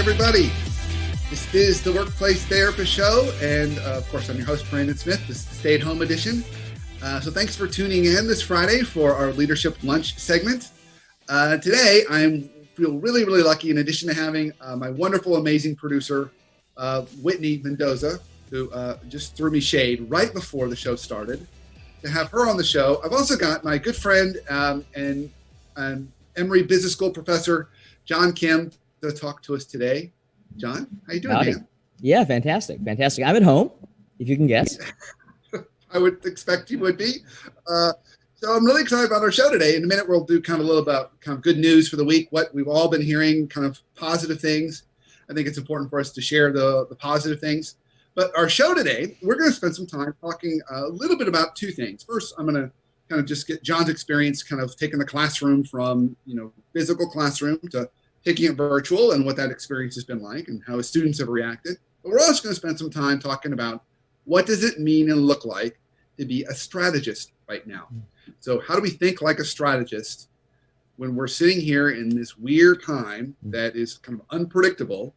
everybody. This is the Workplace Therapist Show, and of course, I'm your host, Brandon Smith. This is the stay-at-home edition. So thanks for tuning in this Friday for our Leadership Lunch segment. Today, I feel really, really lucky, in addition to having my wonderful, amazing producer, Whitney Mendoza, who just threw me shade right before the show started, to have her on the show. I've also got my good friend and Emory Business School professor, John Kim, to talk to us today. John, how you doing, Howdy. man? Yeah, fantastic. I'm at home, if you can guess. I would expect you would be. So I'm really excited about our show today. In a minute, we'll do kind of a little about kind of good news for the week, what we've all been hearing, kind of positive things. I think it's important for us to share the positive things. But our show today, we're going to spend some time talking a little bit about two things. First, I'm going to kind of just get John's experience, kind of taking the classroom from, physical classroom to taking it virtual and what that experience has been like and how his students have reacted. But we're also going to spend some time talking about what does it mean and look like to be a strategist right now. So how do we think like a strategist when we're sitting here in this weird time that is kind of unpredictable,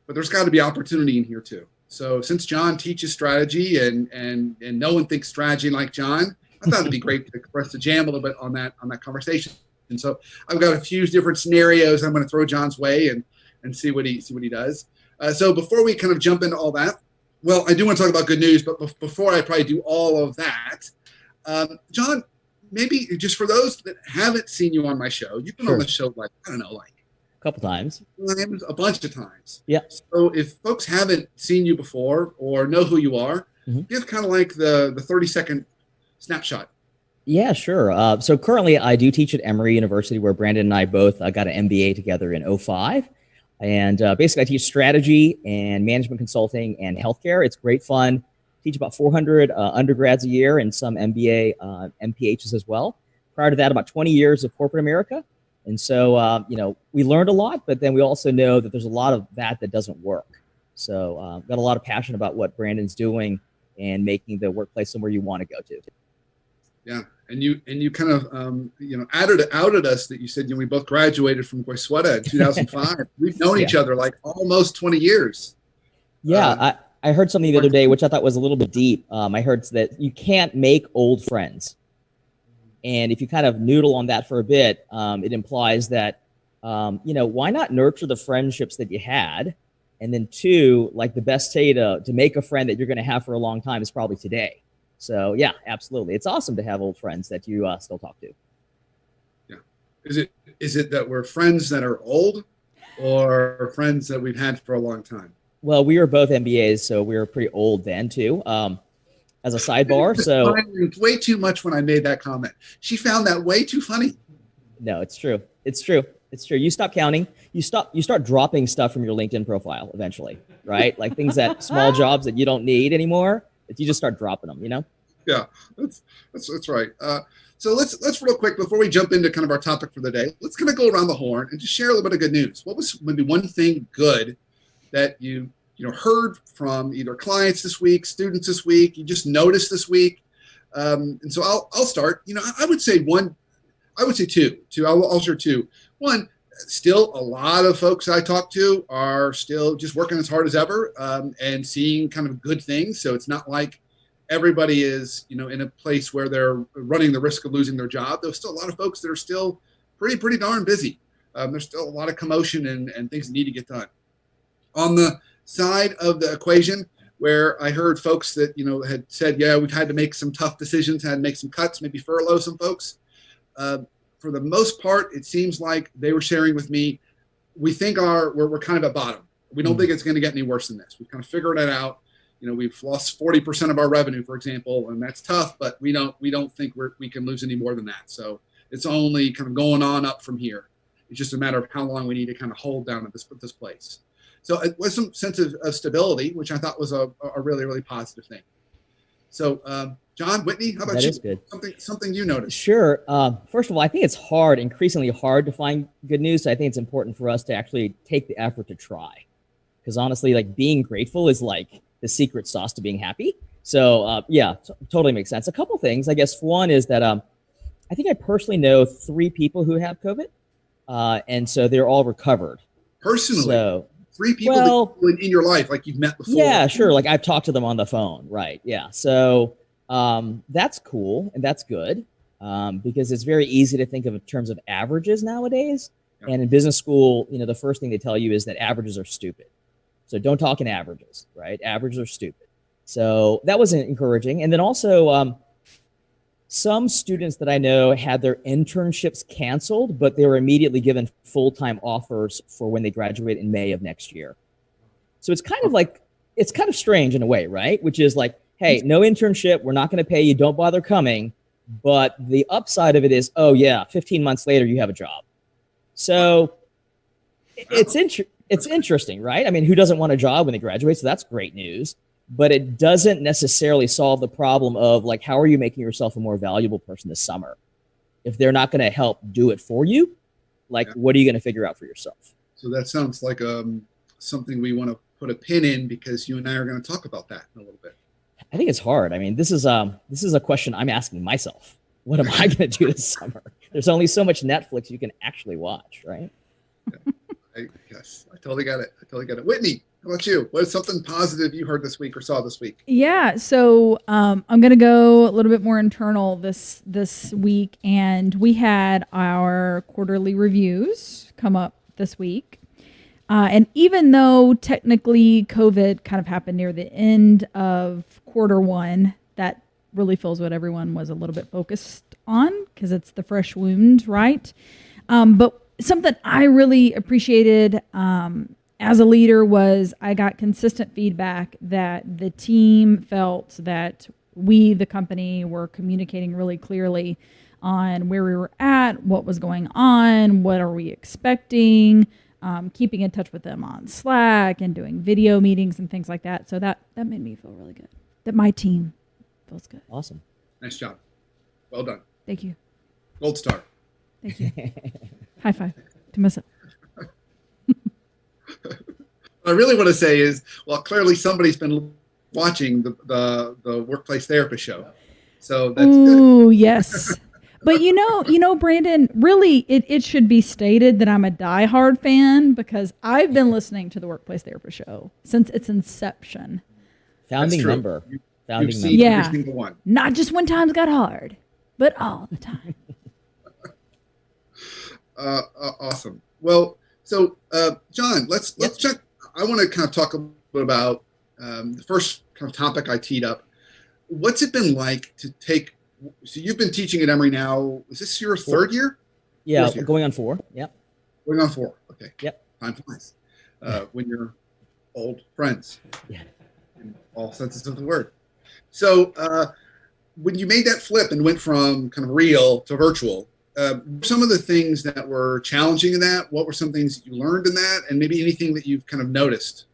but there's got to be opportunity in here too. So since John teaches strategy and no one thinks strategy like John, I thought it'd be great for us to jam a little bit on that conversation. And so I've got a few different scenarios I'm going to throw John's way and see what he does. So before we kind of jump into all that, well, I do want to talk about good news, but before I probably do all of that, John, maybe just for those that haven't seen you on my show, you've been on the show like A couple times. A bunch of times. Yeah. So if folks haven't seen you before or know who you are, give kind of like the 30-second snapshot. Yeah, sure. So currently I do teach at Emory University, where Brandon and I both got an MBA together in 2005. And basically I teach strategy and management consulting and healthcare. It's great fun. Teach about 400 undergrads a year and some MBA, MPHs as well. Prior to that, about 20 years of corporate America. And so, we learned a lot, but then we also know that there's a lot of that doesn't work. So got a lot of passion about what Brandon's doing and making the workplace somewhere you want to go to. Yeah, and you kind of outed us that you said we both graduated from Goizueta in 2005. We've known each other like almost 20 years. Yeah, I heard something the other day which I thought was a little bit deep. I heard that you can't make old friends, and if you kind of noodle on that for a bit, it implies that why not nurture the friendships that you had, and then two, like the best way to make a friend that you're going to have for a long time is probably today. So yeah, absolutely. It's awesome to have old friends that you still talk to. Yeah. Is it that we're friends that are old or friends that we've had for a long time? Well, we were both MBAs, so we were pretty old then too. As a sidebar, so way too much when I made that comment. She found that way too funny. No, it's true. It's true. It's true. You stop counting. You start dropping stuff from your LinkedIn profile eventually, right? Like things small jobs that you don't need anymore. You just start dropping them, Yeah, that's right. So let's real quick before we jump into kind of our topic for the day, let's kind of go around the horn and just share a little bit of good news. What was maybe one thing good that you heard from either clients this week, students this week, you just noticed this week? And so I'll start. I would say two. I'll share two. One, still a lot of folks I talk to are still just working as hard as ever and seeing kind of good things. So it's not like everybody is, in a place where they're running the risk of losing their job. There's still a lot of folks that are still pretty darn busy. There's still a lot of commotion and things that need to get done. On the side of the equation where I heard folks that, had said, yeah, we've had to make some tough decisions, had to make some cuts, maybe furlough some folks. For the most part, it seems like they were sharing with me, we think we're kind of at bottom. We don't think it's going to get any worse than this. We've kind of figured it out. We've lost 40% of our revenue, for example, and that's tough, but we don't think we can lose any more than that. So it's only kind of going on up from here. It's just a matter of how long we need to kind of hold down at this place. So it was some sense of stability, which I thought was a really, really positive thing. So, John, Whitney, how about that you? Is good. Something you noticed? Sure. First of all, I think it's increasingly hard to find good news. So I think it's important for us to actually take the effort to try. Because honestly, like being grateful is like the secret sauce to being happy. So totally makes sense. A couple things, I guess. One is that I think I personally know 3 people who have COVID. And so they're all recovered. Personally? So 3 people Well, in your life, like you've met before. yeah, sure. Like I've talked to them on the phone, right? Yeah. So that's cool and that's good because it's very easy to think of in terms of averages nowadays. Yeah. And in business school, the first thing they tell you is that averages are stupid. So don't talk in averages, right? Averages are stupid. So that was encouraging. And then also, some students that I know had their internships canceled, but they were immediately given full-time offers for when they graduate in May of next year. So it's kind of strange in a way, right? Which is like, hey, no internship, we're not going to pay you, don't bother coming. But the upside of it is, oh yeah, 15 months later you have a job. So it's interesting, right? I mean, who doesn't want a job when they graduate? So that's great news. But it doesn't necessarily solve the problem of like, how are you making yourself a more valuable person this summer? If they're not going to help do it for you, like, what are you going to figure out for yourself? So that sounds like something we want to put a pin in because you and I are going to talk about that in a little bit. I think it's hard. I mean, this is a question I'm asking myself. What am I going to do this summer? There's only so much Netflix you can actually watch, right? Yeah, I guess I totally got it. Whitney, how about you? What is something positive you heard this week or saw this week? Yeah, so I'm going to go a little bit more internal this week, and we had our quarterly reviews come up this week. And even though technically COVID kind of happened near the end of quarter one, that really feels what everyone was a little bit focused on because it's the fresh wound, right? But something I really appreciated as a leader was I got consistent feedback that the team felt that we, the company, were communicating really clearly on where we were at, what was going on, what are we expecting, keeping in touch with them on Slack and doing video meetings and things like that. So that made me feel really good. That my team feels good. Awesome. Nice job. Well done. Thank you. Gold star. Thank you. High five to myself. What I really want to say is, well, clearly somebody's been watching the Workplace Therapist show. So that's Ooh, good. yes. But you know, Brandon, really, it should be stated that I'm a diehard fan because I've been listening to the Workplace Therapist show since its inception. Founding member. You've seen Yeah. every single one. Not just when times got hard, but all the time. Awesome. Well, so John, let's check. I want to kind of talk a little bit about the first kind of topic I teed up. What's it been like to take? So you've been teaching at Emory now. Is this your third year? Yeah, year? going on 4. Yep. Going on 4. Okay. Yep. Time flies when you're old friends. Yeah. In all senses of the word. So when you made that flip and went from kind of real to virtual, some of the things that were challenging in that, what were some things that you learned in that, and maybe anything that you've kind of noticed?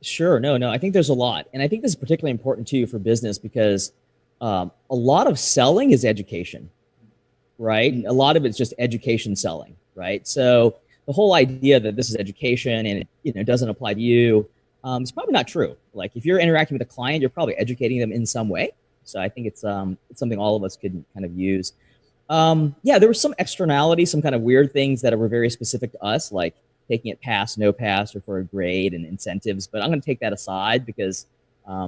Sure. No, I think there's a lot. And I think this is particularly important too for business because a lot of selling is education, right? And a lot of it's just education selling, right? So the whole idea that this is education and it doesn't apply to you, it's probably not true. Like if you're interacting with a client, you're probably educating them in some way. So I think it's something all of us could kind of use. Yeah, there were some externalities, some kind of weird things that were very specific to us, like taking it pass, no pass, or for a grade and incentives. But I'm going to take that aside because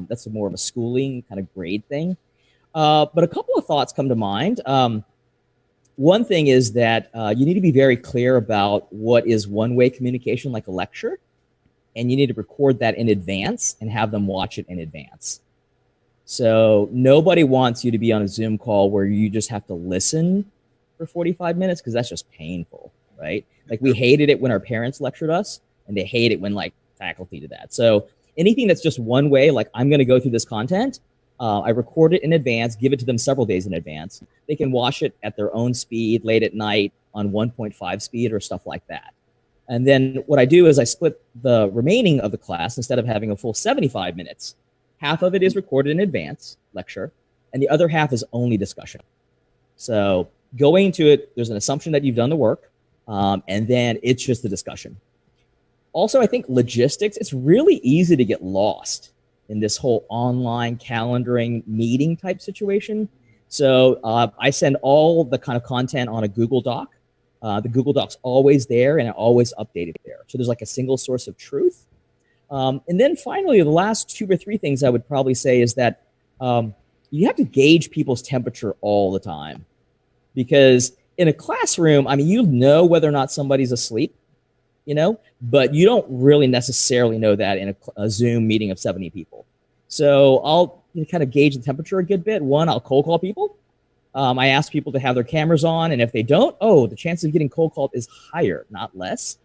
that's more of a schooling kind of grade thing. But a couple of thoughts come to mind. One thing is that you need to be very clear about what is one-way communication, like a lecture, and you need to record that in advance and have them watch it in advance. So nobody wants you to be on a Zoom call where you just have to listen for 45 minutes because that's just painful, right? Like we hated it when our parents lectured us, and they hate it when like faculty did that. So anything that's just one way, like I'm going to go through this content, I record it in advance, give it to them several days in advance. They can watch it at their own speed late at night on 1.5 speed or stuff like that. And then what I do is I split the remaining of the class. Instead of having a full 75 minutes, half of it is recorded in advance, lecture, and the other half is only discussion. So going into it, there's an assumption that you've done the work, and then it's just the discussion. Also, I think logistics, it's really easy to get lost in this whole online calendaring meeting type situation. So I send all the kind of content on a Google Doc. The Google Doc's always there and always updated there. So there's like a single source of truth. And then finally, the last 2 or 3 things I would probably say is that you have to gauge people's temperature all the time. Because in a classroom, I mean, you know whether or not somebody's asleep, but you don't really necessarily know that in a Zoom meeting of 70 people. So I'll kind of gauge the temperature a good bit. One, I'll cold call people. I ask people to have their cameras on, and if they don't, the chance of getting cold called is higher, not less.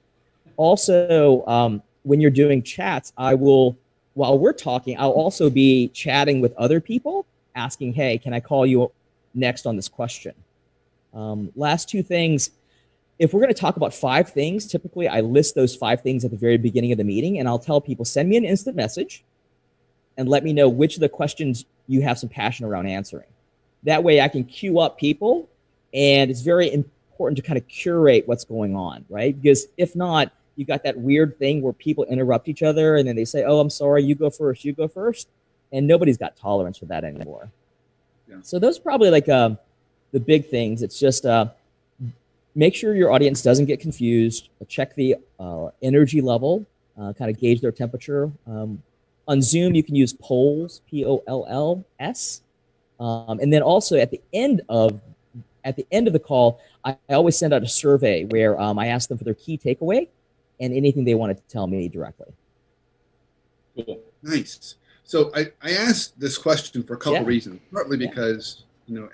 Also, when you're doing chats, while we're talking, I'll also be chatting with other people, asking, hey, can I call you next on this question? Last 2 things, if we're going to talk about 5 things, typically I list those 5 things at the very beginning of the meeting, and I'll tell people, send me an instant message and let me know which of the questions you have some passion around answering. That way I can queue up people, and it's very important to kind of curate what's going on, right? Because if not, you got that weird thing where people interrupt each other and then they say, oh, I'm sorry, you go first, and nobody's got tolerance for that anymore. Yeah. So those are probably like the big things. It's just make sure your audience doesn't get confused, check the energy level, kind of gauge their temperature. On Zoom, you can use polls, Polls. And then also at the end of the call, I always send out a survey where I ask them for their key takeaway and anything they want to tell me directly. Cool. Nice. So I asked this question for a couple reasons, partly because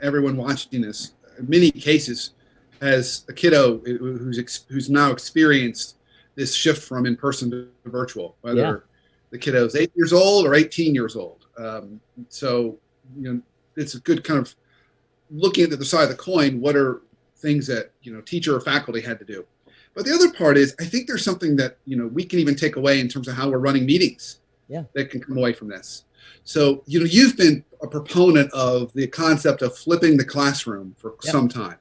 everyone watching this, in many cases, has a kiddo who's now experienced this shift from in-person to virtual, whether the kiddo's 8 years old or 18 years old. So it's a good kind of looking at the other side of the coin. What are things that teacher or faculty had to do? But the other part is, I think there's something that we can even take away in terms of how we're running meetings. That can come away from this. So you've been a proponent of the concept of flipping the classroom for some time.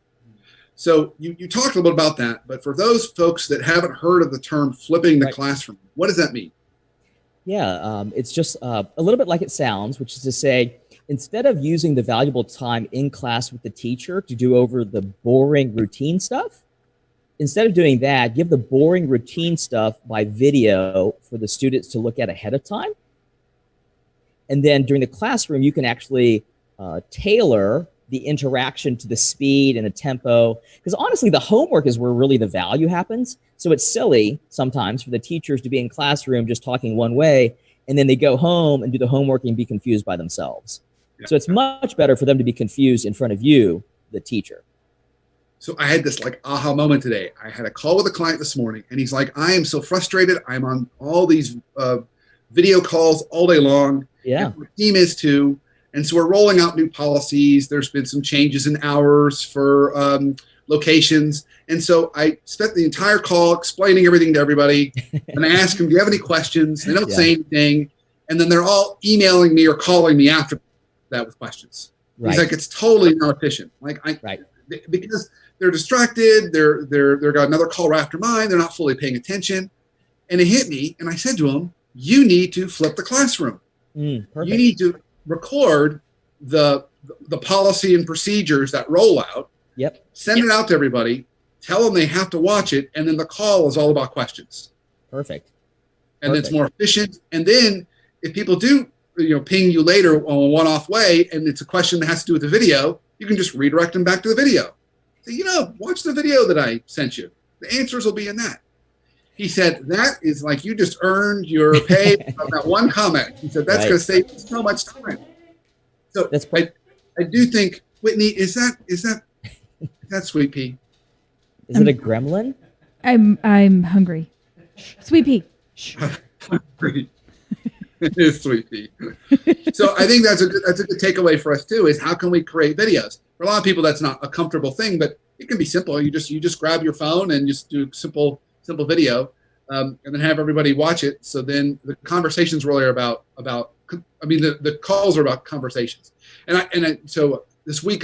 So you talked a little bit about that, but for those folks that haven't heard of the term flipping the classroom, what does that mean? Yeah, it's just a little bit like it sounds, which is to say, instead of using the valuable time in class with the teacher to do over the boring routine stuff, instead of doing that, give the boring routine stuff by video for the students to look at ahead of time. And then during the classroom, you can actually tailor the interaction to the speed and the tempo. Because honestly, the homework is where really the value happens. So it's silly sometimes for the teachers to be in classroom just talking one way, and then they go home and do the homework and be confused by themselves. So it's much better for them to be confused in front of you, the teacher. So I had this like aha moment today. I had a call with a client this morning, and he's like, I am so frustrated. I'm on all these video calls all day long. And my team is too. And so we're rolling out new policies. There's been some changes in hours for locations. And so I spent the entire call explaining everything to everybody. And I asked them, do you have any questions? They don't say anything. And then they're all emailing me or calling me after that with questions. He's like, it's totally inefficient. Because they're distracted. They're got another call right after mine. They're not fully paying attention. And it hit me. And I said to him, you need to flip the classroom. You need to record the policy and procedures that roll out. Send it out to everybody. Tell them they have to watch it. And then the call is all about questions. And it's more efficient. And then if people do ping you later on a one-off way, and it's a question that has to do with the video, you can just redirect them back to the video. Say, watch the video that I sent you. The answers will be in that. He said, that is like you just earned your pay on that one comment. He said, that's going to save so much time. So I do think, Whitney, is that Sweet Pea? Is it a gremlin? I'm hungry. Sweet Pea. Hungry. It is Sweet Pea. So I think that's a good takeaway for us too, is how can we create videos? For a lot of people, that's not a comfortable thing, but it can be simple. You just grab your phone and just do simple video, and then have everybody watch it. So then the conversations really are about the calls are about conversations. So this week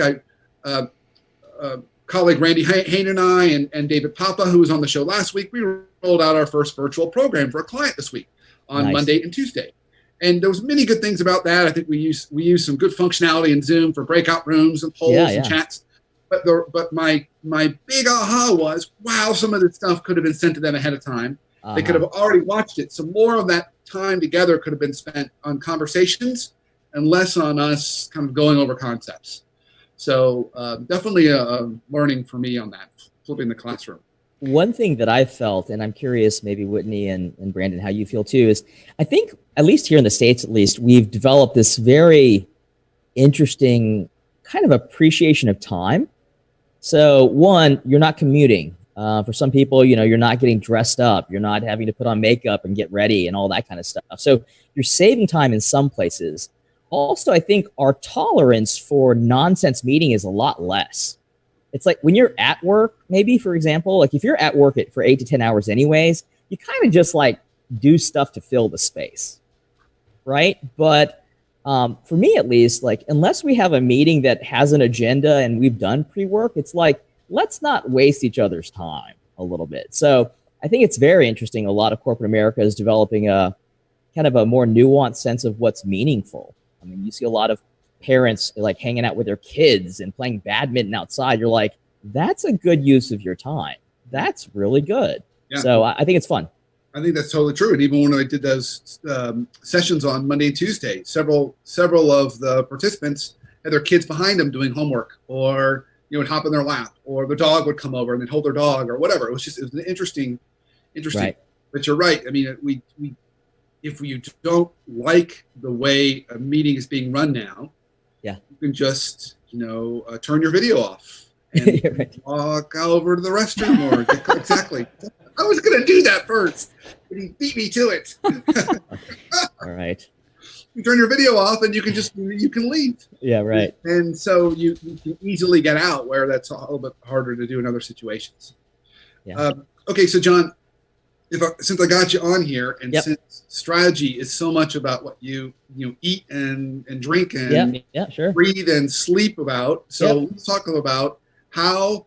colleague Randy Hain and I and David Papa, who was on the show last week, we rolled out our first virtual program for a client this week on Monday and Tuesday. And there was many good things about that. I think we use some good functionality in Zoom for breakout rooms and polls and chats. but my big aha was, wow, some of this stuff could have been sent to them ahead of time. They could have already watched it. So more of that time together could have been spent on conversations and less on us kind of going over concepts. So definitely a learning for me on that, flipping the classroom. One thing that I felt, and I'm curious, maybe Whitney and Brandon, how you feel too, is I think, at least here in the States, at least, we've developed this very interesting kind of appreciation of time. So one, you're not commuting. For some people, you're not getting dressed up. You're not having to put on makeup and get ready and all that kind of stuff. So you're saving time in some places. Also, I think our tolerance for nonsense meeting is a lot less. It's like when you're at work, maybe, for example, like if you're at work for 8 to 10 hours anyways, you kind of just like do stuff to fill the space, right? But for me, at least, like unless we have a meeting that has an agenda and we've done pre-work, it's like, let's not waste each other's time a little bit. So I think it's very interesting. A lot of corporate America is developing a kind of a more nuanced sense of what's meaningful. I mean, you see a lot of parents like hanging out with their kids and playing badminton outside. You're like, that's a good use of your time. That's really good. Yeah. So I think it's fun. I think that's totally true. And even when I did those sessions on Monday and Tuesday, several of the participants had their kids behind them doing homework, or would hop in their lap, or the dog would come over and they'd hold their dog or whatever. It was an interesting. Right. But you're right. I mean, we if you don't like the way a meeting is being run now, yeah, you can just turn your video off and right. Walk over to the restroom or exactly. I was going to do that first, but he beat me to it. All right. You turn your video off and you can leave. Yeah, right. And so you can easily get out, where that's a little bit harder to do in other situations. Yeah. Okay, so John, since I got you on here, and yep. since strategy is so much about what you eat and drink and sure. breathe and sleep about, so let's talk about how.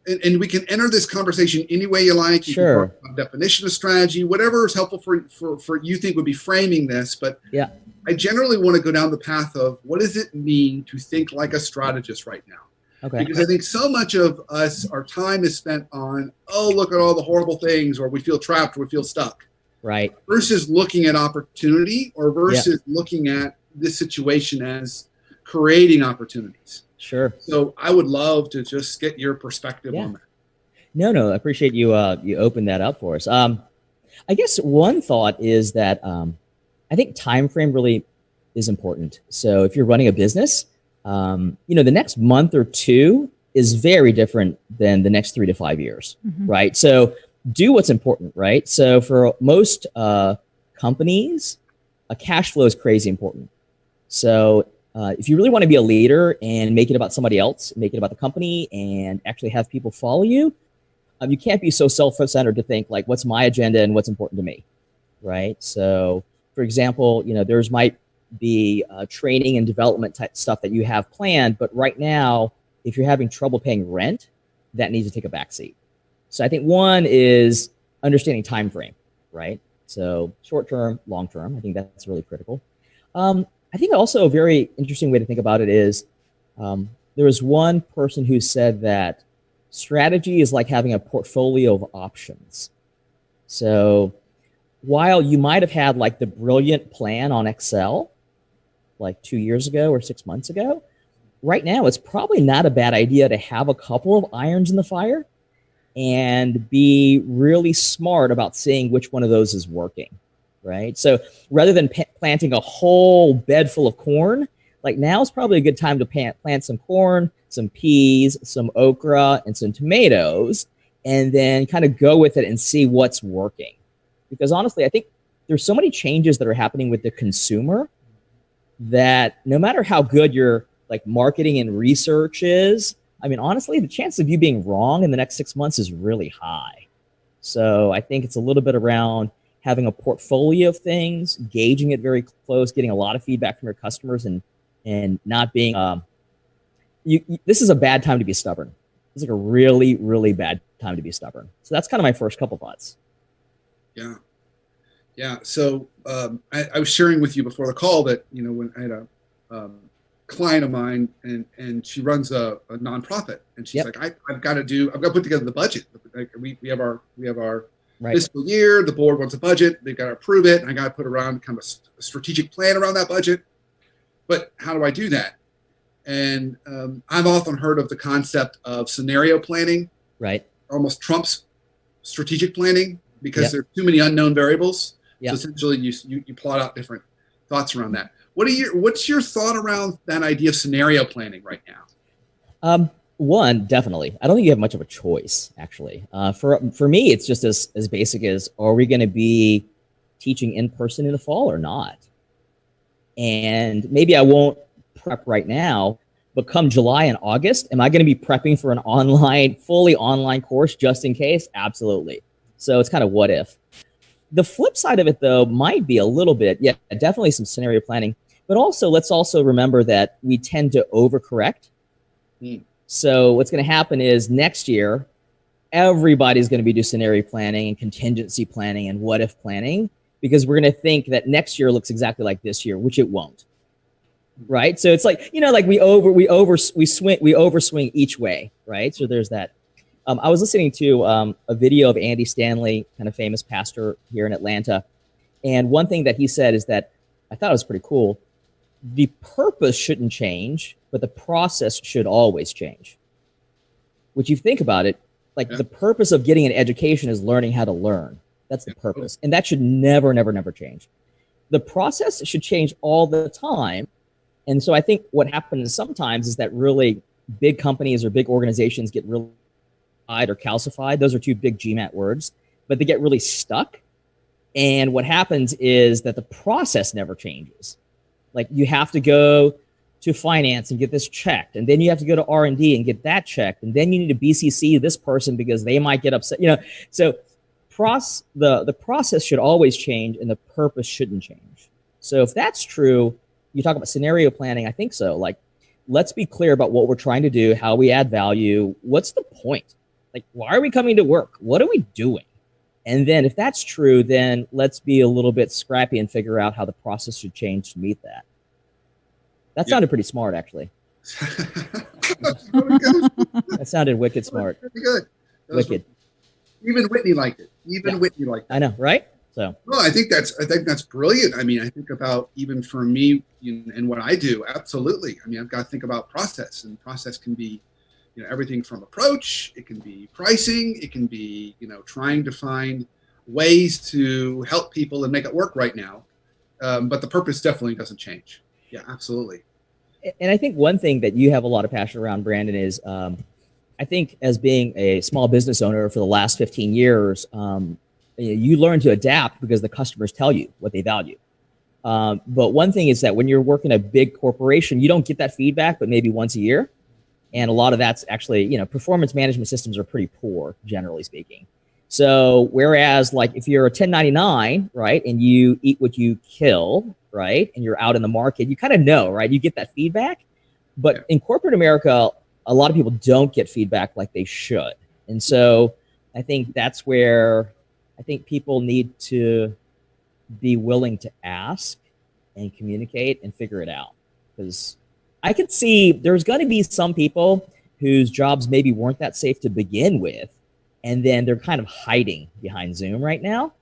And we can enter this conversation any way you like. You sure. can talk about definition of strategy, whatever is helpful for you think would be framing this. But yeah, I generally want to go down the path of what does it mean to think like a strategist right now? Okay. Because I think so much of us, our time is spent on, look at all the horrible things, or we feel trapped, or we feel stuck. Right. Versus looking at opportunity, or versus looking at this situation as creating opportunities. Sure. So I would love to just get your perspective on that. No, I appreciate you opened that up for us. I guess one thought is that I think time frame really is important. So if you're running a business, the next month or two is very different than the next 3 to 5 years, right? So do what's important, right? So for most companies, a cash flow is crazy important. So if you really want to be a leader and make it about somebody else, make it about the company, and actually have people follow you, you can't be so self-centered to think like, what's my agenda and what's important to me, right? So, for example, there's might be training and development type stuff that you have planned, but right now, if you're having trouble paying rent, that needs to take a backseat. So I think one is understanding time frame, right? So short term, long term. I think that's really critical. I think also a very interesting way to think about it is there was one person who said that strategy is like having a portfolio of options. So while you might have had like the brilliant plan on Excel like 2 years ago or 6 months ago, right now it's probably not a bad idea to have a couple of irons in the fire and be really smart about seeing which one of those is working. Right. So rather than planting a whole bed full of corn, like now is probably a good time to plant some corn, some peas, some okra, and some tomatoes, and then kind of go with it and see what's working. Because honestly, I think there's so many changes that are happening with the consumer that no matter how good your like marketing and research is, I mean, honestly, the chance of you being wrong in the next 6 months is really high. So I think it's a little bit around having a portfolio of things, gauging it very close, getting a lot of feedback from your customers, and not being this is a bad time to be stubborn. It's like a really, really bad time to be stubborn. So that's kind of my first couple thoughts. Yeah. So I was sharing with you before the call that when I had client of mine, and she runs a nonprofit, and she's Yep. like, I've got to put together the budget. Like, we have our Right. fiscal year. The board wants a budget. They've got to approve it, and I got to put around kind of a strategic plan around that budget. But how do I do that? And I've often heard of the concept of scenario planning. Right. Almost trumps strategic planning because Yep. there are too many unknown variables. Yep. So essentially, you plot out different thoughts around that. What's your thought around that idea of scenario planning right now? One, definitely. I don't think you have much of a choice, actually. For me, it's just as basic as, are we going to be teaching in person in the fall or not? And maybe I won't prep right now, but come July and August, am I going to be prepping for an fully online course just in case? Absolutely. So it's kind of what if. The flip side of it, though, might be a little bit, yeah, definitely some scenario planning, but also let's also remember that we tend to overcorrect. So what's going to happen is next year, everybody's going to be doing scenario planning and contingency planning and what if planning, because we're going to think that next year looks exactly like this year, which it won't. Right. So it's like, like we overswing each way. Right. So there's that. I was listening to a video of Andy Stanley, kind of famous pastor here in Atlanta. And one thing that he said is that I thought it was pretty cool. The purpose shouldn't change, but the process should always change. Which, you think about it, like the purpose of getting an education is learning how to learn. That's the purpose. And that should never, never, never change. The process should change all the time. And so I think what happens sometimes is that really big companies or big organizations get really or calcified. Those are two big GMAT words, but they get really stuck. And what happens is that the process never changes. Like, you have to go to finance and get this checked, and then you have to go to R&D and get that checked, and then you need to BCC this person because they might get upset. So the process should always change, and the purpose shouldn't change. So if that's true, you talk about scenario planning. I think so. Like, let's be clear about what we're trying to do, how we add value. What's the point? Like, why are we coming to work? What are we doing? And then if that's true, then let's be a little bit scrappy and figure out how the process should change to meet that. That sounded pretty smart, actually. Really good. That sounded wicked smart. Pretty good. Wicked. Even Whitney liked it. Whitney liked it. I know, right? So. Well, I think that's brilliant. I mean, I think about, even for me, and what I do. Absolutely. I mean, I've got to think about process, and process can be, everything from approach. It can be pricing. It can be, trying to find ways to help people and make it work right now. But the purpose definitely doesn't change. Yeah, absolutely. And I think one thing that you have a lot of passion around, Brandon, is I think, as being a small business owner for the last 15 years, you learn to adapt because the customers tell you what they value. But one thing is that when you're working a big corporation, you don't get that feedback, but maybe once a year. And a lot of that's actually, performance management systems are pretty poor, generally speaking. So whereas, like, if you're a 1099, right, and you eat what you kill, right, and you're out in the market, you kind of know, right? You get that feedback. But in corporate America, a lot of people don't get feedback like they should. And so I think that's where I think people need to be willing to ask and communicate and figure it out. Because I could see there's going to be some people whose jobs maybe weren't that safe to begin with, and then they're kind of hiding behind Zoom right now,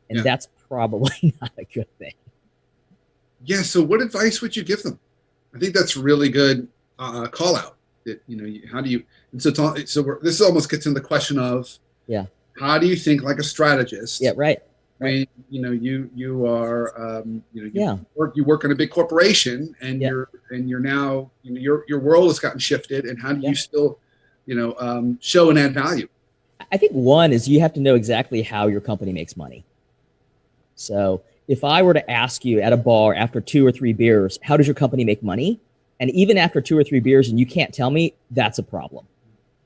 and that's probably not a good thing. Yeah. So what advice would you give them? I think that's a really good call out. That, how do you? And so this almost gets into the question of how do you think like a strategist? Yeah. Right. When you are you work in a big corporation, and you're now your world has gotten shifted, and how do you still show and add value? I think one is you have to know exactly how your company makes money. So if I were to ask you at a bar after 2 or 3 beers, how does your company make money? And even after 2 or 3 beers and you can't tell me, that's a problem,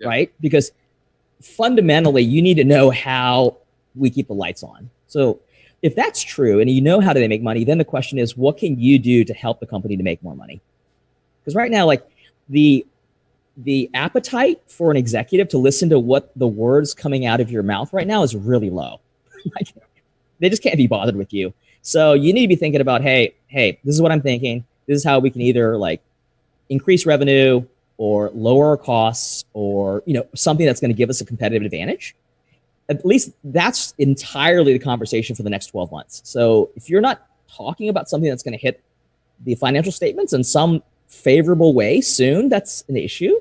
right? Because fundamentally, you need to know how we keep the lights on. So if that's true, and you know how do they make money, then the question is, what can you do to help the company to make more money? Because right now, like, the appetite for an executive to listen to what the words coming out of your mouth right now is really low. Like, they just can't be bothered with you. So you need to be thinking about, hey, this is what I'm thinking. This is how we can either, like, increase revenue or lower our costs or, something that's going to give us a competitive advantage, at least that's entirely the conversation for the next 12 months. So if you're not talking about something that's going to hit the financial statements in some favorable way soon, that's an issue.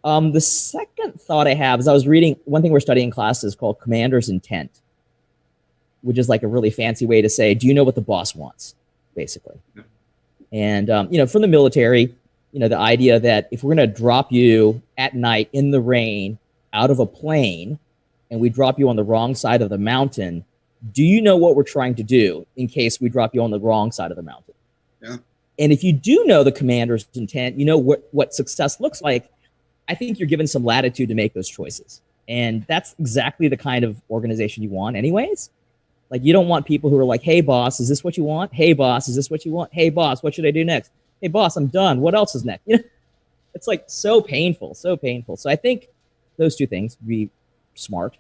The second thought I have is I was reading, one thing we're studying in class is called commander's intent, which is like a really fancy way to say, do you know what the boss wants, basically? And, from the military, the idea that if we're going to drop you at night in the rain out of a plane and we drop you on the wrong side of the mountain, do you know what we're trying to do in case we drop you on the wrong side of the mountain? Yeah. And if you do know the commander's intent, you know what success looks like, I think you're given some latitude to make those choices. And that's exactly the kind of organization you want anyways. Like, you don't want people who are like, hey, boss, is this what you want? Hey, boss, is this what you want? Hey, boss, what should I do next? Hey, boss, I'm done. What else is next? It's like so painful, so painful. So I think those two things would be smart.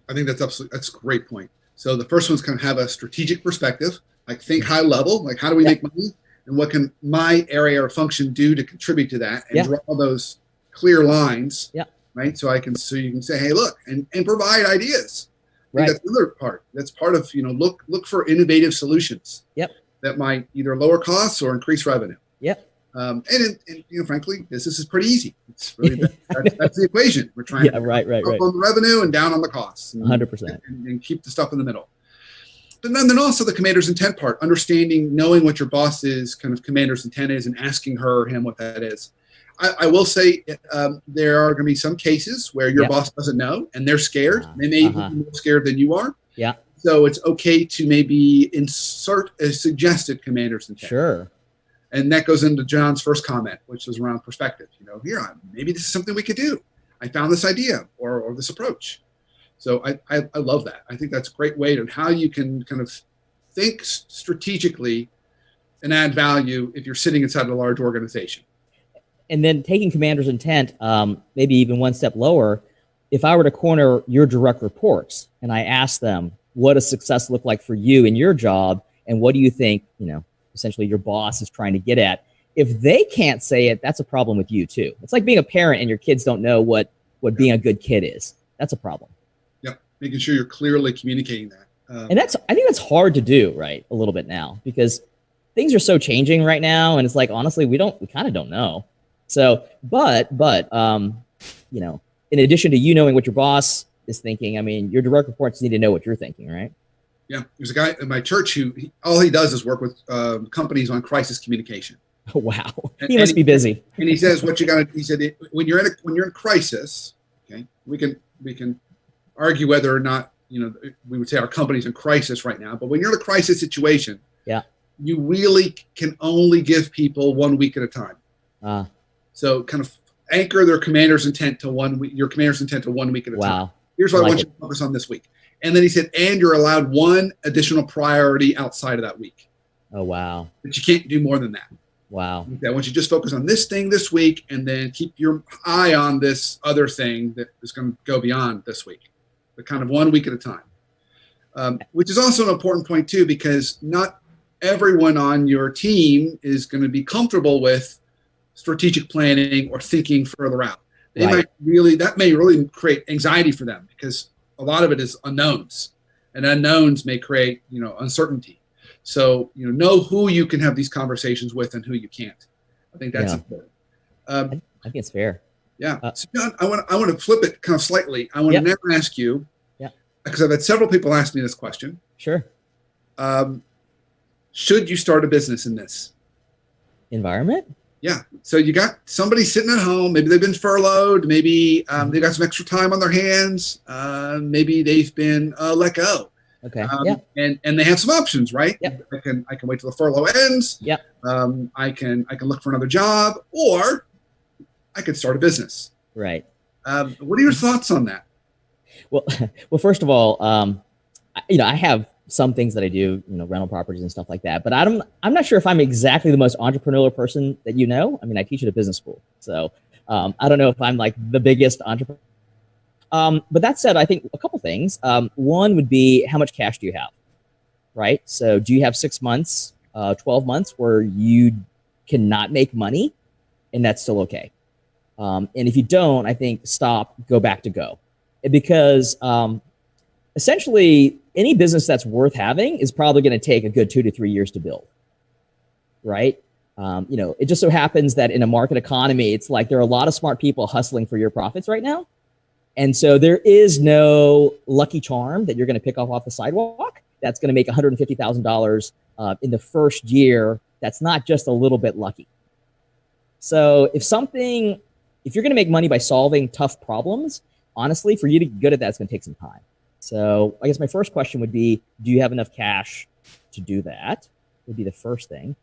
I think that's a great point. So the first one's kind of have a strategic perspective, like think high level, like how do we make money and what can my area or function do to contribute to that, and draw those clear lines, right? So you can say, hey, look, and provide ideas. Right. That's the other part. That's part of, look for innovative solutions. That might either lower costs or increase revenue. And frankly, business is pretty easy. It's really that's the equation. We're trying to up on the revenue and down on the costs. 100%. And keep the stuff in the middle. But then also the commander's intent part, understanding, knowing what your boss's kind of commander's intent is and asking her or him what that is. I will say there are going to be some cases where your boss doesn't know and they're scared. They may be more scared than you are. So it's okay to maybe insert a suggested commander's intent. Sure. And that goes into John's first comment, which was around perspective. Maybe this is something we could do. I found this idea or this approach. So I love that. I think that's a great way to how you can kind of think strategically and add value if you're sitting inside a large organization. And then taking commander's intent, maybe even one step lower, if I were to corner your direct reports and I ask them, what does success look like for you in your job? And what do you think, essentially your boss is trying to get at? If they can't say it, that's a problem with you too. It's like being a parent and your kids don't know what being a good kid is. That's a problem. Yep. Making sure you're clearly communicating that. And I think that's hard to do, right? A little bit now, because things are so changing right now. And it's like, honestly, we kind of don't know. So, but in addition to knowing what your boss is thinking, your direct reports need to know what you're thinking, right? Yeah, there's a guy in my church who all he does is work with companies on crisis communication. Oh, wow, he must be busy. And he says, "What you got to?" He said, "When you're in crisis, okay, we can argue whether or not we would say our company's in crisis right now. But when you're in a crisis situation, you really can only give people 1 week at a time. So kind of anchor their commander's intent to 1 week. Your commander's intent to 1 week at a time. Here's what I want you to focus on this week." And then he said, and you're allowed one additional priority outside of that week. Oh, wow. But you can't do more than that. Wow. Okay, I want you to just focus on this thing this week and then keep your eye on this other thing that is going to go beyond this week, but kind of 1 week at a time, which is also an important point too, because not everyone on your team is going to be comfortable with strategic planning or thinking further out. That may really create anxiety for them because a lot of it is unknowns, and unknowns may create, uncertainty. So, know who you can have these conversations with and who you can't. I think that's important. I think it's fair. Yeah. So John, I want to flip it kind of slightly. I want to now ask you, because I've had several people ask me this question. Sure. Should you start a business in this environment? Yeah. So you got somebody sitting at home. Maybe they've been furloughed. Maybe they got some extra time on their hands. Maybe they've been let go. Okay. And they have some options, right? Yep. I can wait till the furlough ends. Yeah. I can look for another job, or I could start a business. Right. What are your thoughts on that? Well, first of all, I have some things that I do, rental properties and stuff like that. But I'm not sure if I'm exactly the most entrepreneurial person that you know. I teach at a business school, so I don't know if I'm like the biggest entrepreneur. But that said, I think a couple things. One would be, how much cash do you have, right? So do you have 6 months, 12 months where you cannot make money? and that's still okay. And if you don't, I think stop, go back to go. Because essentially, any business that's worth having is probably going to take a good 2 to 3 years to build, right? It just so happens that in a market economy, it's like there are a lot of smart people hustling for your profits right now. And so there is no lucky charm that you're going to pick off the sidewalk that's going to make $150,000 in the first year. That's not just a little bit lucky. So if you're going to make money by solving tough problems, honestly, for you to get good at that, it's going to take some time. So I guess my first question would be, do you have enough cash to do that? Would be the first thing.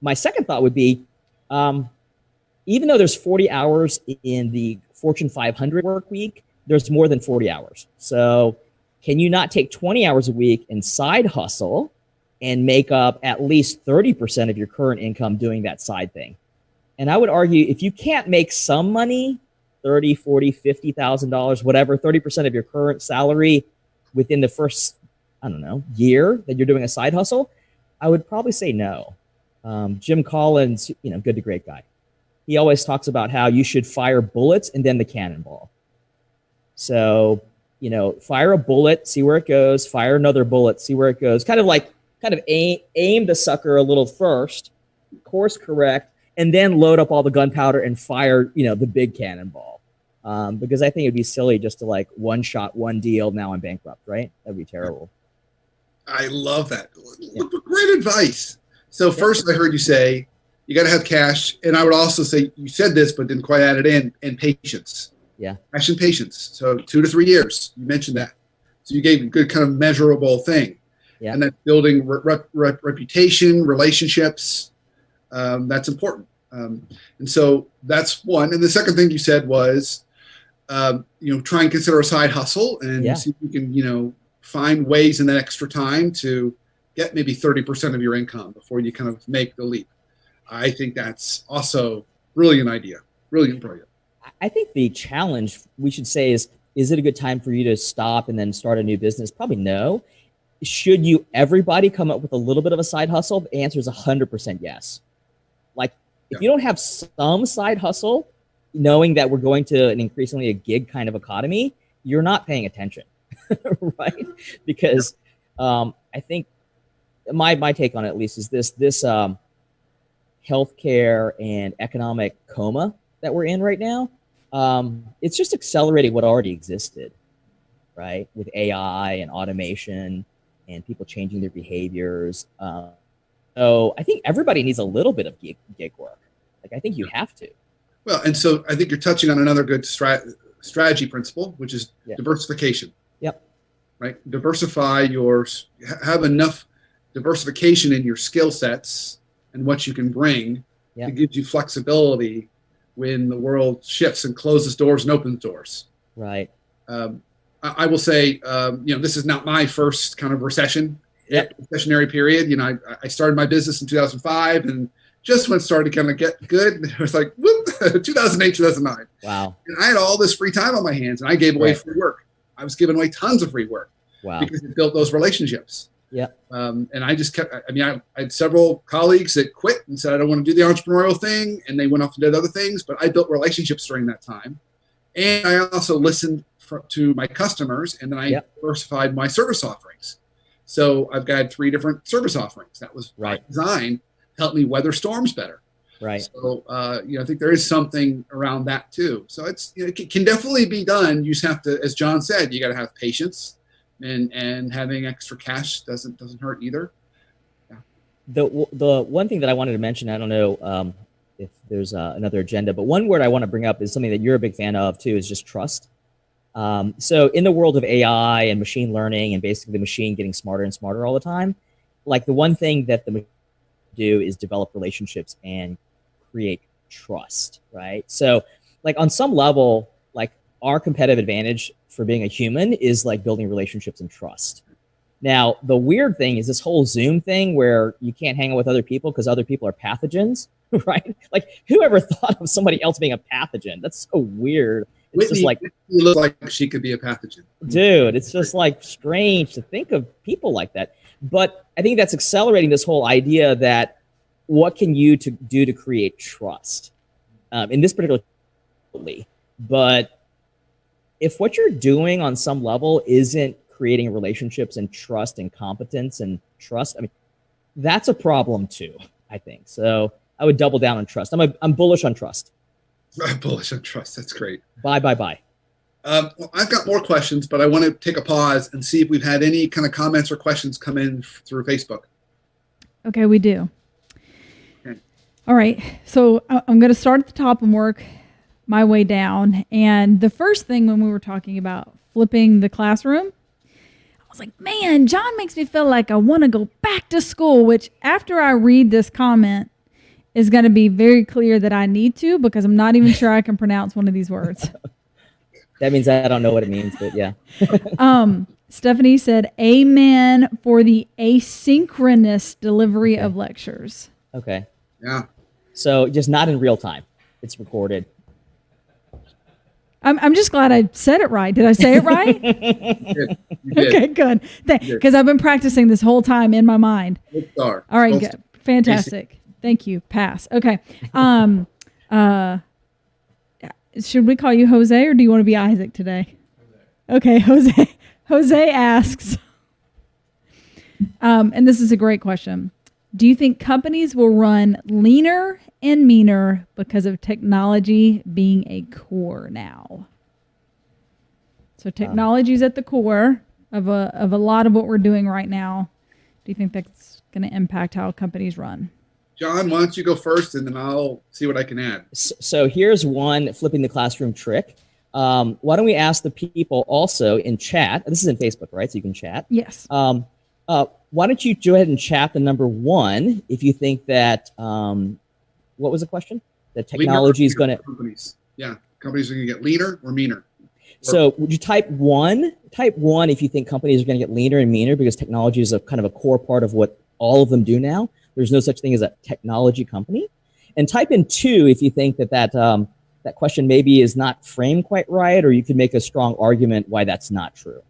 My second thought would be, even though there's 40 hours in the Fortune 500 work week, there's more than 40 hours. So can you not take 20 hours a week and side hustle and make up at least 30% of your current income doing that side thing? And I would argue if you can't make some money, $30,000, $40,000, $50,000, whatever, 30% of your current salary within the first, year that you're doing a side hustle, I would probably say no. Jim Collins, good to great guy. He always talks about how you should fire bullets and then the cannonball. So, fire a bullet, see where it goes, fire another bullet, see where it goes. Kind of aim the sucker a little first, course correct, and then load up all the gunpowder and fire, the big cannonball. Because I think it'd be silly just to one shot, one deal. Now I'm bankrupt, right? That'd be terrible. I love that. Yeah. Great advice. So first I heard you say, you got to have cash. And I would also say, you said this, but didn't quite add it in, and patience. Yeah. Cash and patience. So 2 to 3 years, you mentioned that. So you gave a good kind of measurable thing. Yeah. And that's building reputation, relationships. That's important. And so that's one. And the second thing you said was, try and consider a side hustle and see if you can, find ways in that extra time to get maybe 30% of your income before you kind of make the leap. I think that's also brilliant idea. Brilliant. I think the challenge we should say is it a good time for you to stop and then start a new business? Probably no. Should everybody come up with a little bit of a side hustle? The answer is 100% yes. If you don't have some side hustle, knowing that we're going to an increasingly a gig kind of economy, you're not paying attention, right? Because I think my take on it at least is this healthcare and economic coma that we're in right now. It's just accelerating what already existed, right? With AI and automation and people changing their behaviors. So I think everybody needs a little bit of gig work. I think you have to. Well, and so I think you're touching on another good strategy principle, which is diversification. Yep. Right. Have enough diversification in your skill sets and what you can bring. It gives you flexibility when the world shifts and closes doors and opens doors. Right. I will say, this is not my first kind of recessionary period. I started my business in 2005, and just when it started to kind of get good, it was like, whoop, 2008, 2009. Wow. And I had all this free time on my hands, and I gave away free work. I was giving away tons of free work. Wow. Because it built those relationships. Yeah. And I just kept, I had several colleagues that quit and said, I don't want to do the entrepreneurial thing. And they went off and did other things, but I built relationships during that time. And I also listened to my customers, and then I diversified my service offerings. So I've got 3 different service offerings. That was by design, help me weather storms better. Right. So, I think there is something around that too. So it can definitely be done. You just have to, as John said, you got to have patience, and having extra cash doesn't hurt either. Yeah. The one thing that I wanted to mention, I don't know if there's another agenda, but one word I want to bring up is something that you're a big fan of too, is just trust. So in the world of AI and machine learning, and basically the machine getting smarter and smarter all the time, the one thing that the machine do is develop relationships and create trust, right? So on some level, our competitive advantage for being a human is building relationships and trust. Now, the weird thing is this whole Zoom thing where you can't hang out with other people because other people are pathogens, right? Whoever thought of somebody else being a pathogen? That's so weird. It's Whitney, just you look like she could be a pathogen. Dude, it's just strange to think of people like that. But I think that's accelerating this whole idea that what can you do to create trust? in this particular, but if what you're doing on some level isn't creating relationships and trust and competence and trust, I mean, that's a problem too, I think. So I would double down on trust. I'm bullish on trust. Bullish on trust. That's great. Bye. Well, I've got more questions, but I want to take a pause and see if we've had any kind of comments or questions come in through Facebook. Okay, we do. Okay. All right. So I'm going to start at the top and work my way down. And the first thing when we were talking about flipping the classroom, I was like, man, John makes me feel like I want to go back to school, which after I read this comment is going to be very clear that I need to, because I'm not even sure I can pronounce one of these words. That means I don't know what it means, but yeah. Stephanie said, amen for the asynchronous delivery of lectures. Okay. Yeah. So just not in real time. It's recorded. I'm just glad I said it right. Did I say it right? You did. Okay, good. Because I've been practicing this whole time in my mind. Good star. All right, Gold good. star. Fantastic. Thank you. Pass. Okay. Should we call you Jose, or do you want to be Isaac today? Okay, Jose. Jose asks, and this is a great question. Do you think companies will run leaner and meaner because of technology being a core now? So technology is at the core of a lot of what we're doing right now. Do you think that's going to impact how companies run? John, why don't you go first, and then I'll see what I can add. So here's one flipping the classroom trick. Why don't we ask the people also in chat? This is in Facebook, right? So you can chat. Yes. Why don't you go ahead and chat the number one if you think that, what was the question? That technology is going to... Companies. Yeah. Companies are going to get leaner or meaner. So would you type one? Type one if you think companies are going to get leaner and meaner because technology is a kind of a core part of what all of them do now. There's no such thing as a technology company. And type in two if you think that question maybe is not framed quite right, or you could make a strong argument why that's not true.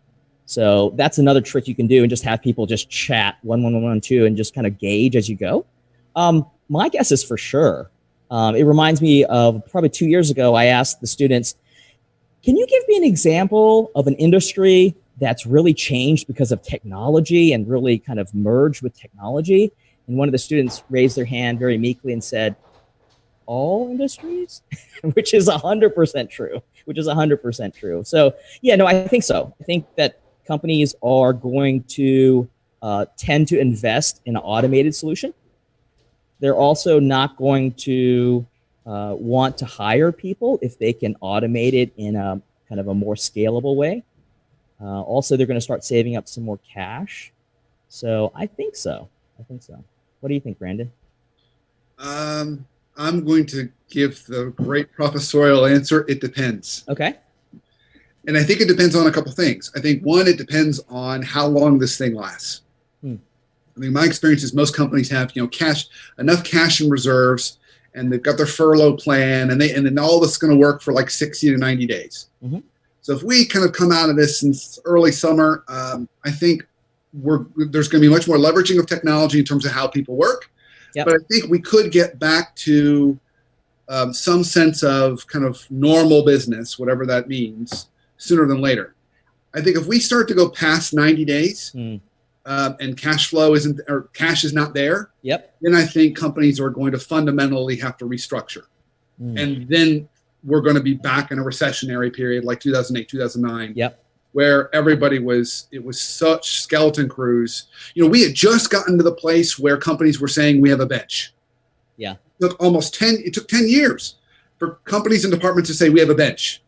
So that's another trick you can do, and just have people just chat 1, 1, 1, 1, 2, and just kind of gauge as you go. My guess is for sure. It reminds me of probably 2 years ago, I asked the students, can you give me an example of an industry that's really changed because of technology and really kind of merged with technology? And one of the students raised their hand very meekly and said, all industries, which is 100% true, which is 100% true. So yeah, no, I think so. I think that companies are going to tend to invest in an automated solution. They're also not going to want to hire people if they can automate it in a kind of a more scalable way. Also, they're going to start saving up some more cash. So I think so. What do you think, Brandon? I'm going to give the great professorial answer. It depends. Okay. And I think it depends on a couple things. I think one, it depends on how long this thing lasts. I mean, my experience is most companies have, enough cash in reserves, and they've got their furlough plan, and then all this is going to work for like 60 to 90 days. Mm-hmm. So if we kind of come out of this in early summer, I think there's going to be much more leveraging of technology in terms of how people work. Yep. But I think we could get back to some sense of kind of normal business, whatever that means, sooner than later. I think if we start to go past 90 days and cash flow cash is not there, then I think companies are going to fundamentally have to restructure. And then we're going to be back in a recessionary period like 2008, 2009. Where it was such skeleton crews. We had just gotten to the place where companies were saying we have a bench. Yeah. It took 10 years for companies and departments to say we have a bench.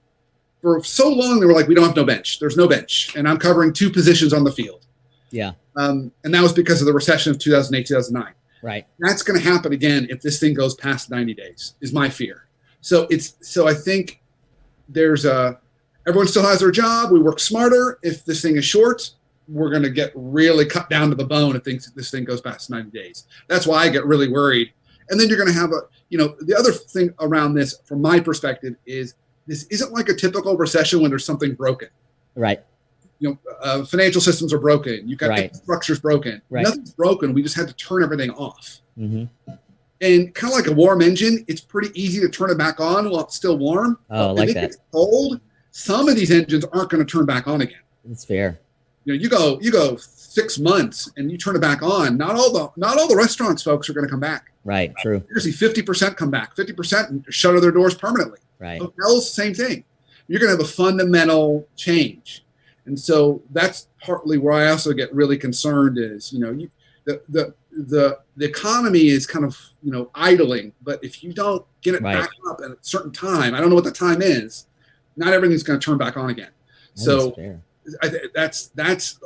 For so long, they were like, we don't have no bench. There's no bench. And I'm covering 2 positions on the field. Yeah. And that was because of the recession of 2008, 2009. Right. That's going to happen again if this thing goes past 90 days, is my fear. So I think everyone still has their job. We work smarter. If this thing is short, we're going to get really cut down to the bone if this thing goes past 90 days. That's why I get really worried. And then you're going to have the other thing around this, from my perspective, is this isn't like a typical recession when there's something broken. Right. Financial systems are broken. You've got structures broken. Right. Nothing's broken. We just had to turn everything off. Mm-hmm. And kind of like a warm engine, it's pretty easy to turn it back on while it's still warm. Oh, I like that. If it gets cold, some of these engines aren't going to turn back on again. That's fair. You go 6 months and you turn it back on. Not all the restaurants folks are going to come back. Right. True. You're going to see 50% come back, 50% shutter their doors permanently. Right. Hotels, same thing. You're going to have a fundamental change. And so that's partly where I also get really concerned is, the economy is kind of, idling, but if you don't get it back up at a certain time, I don't know what the time is, not everything's going to turn back on again. So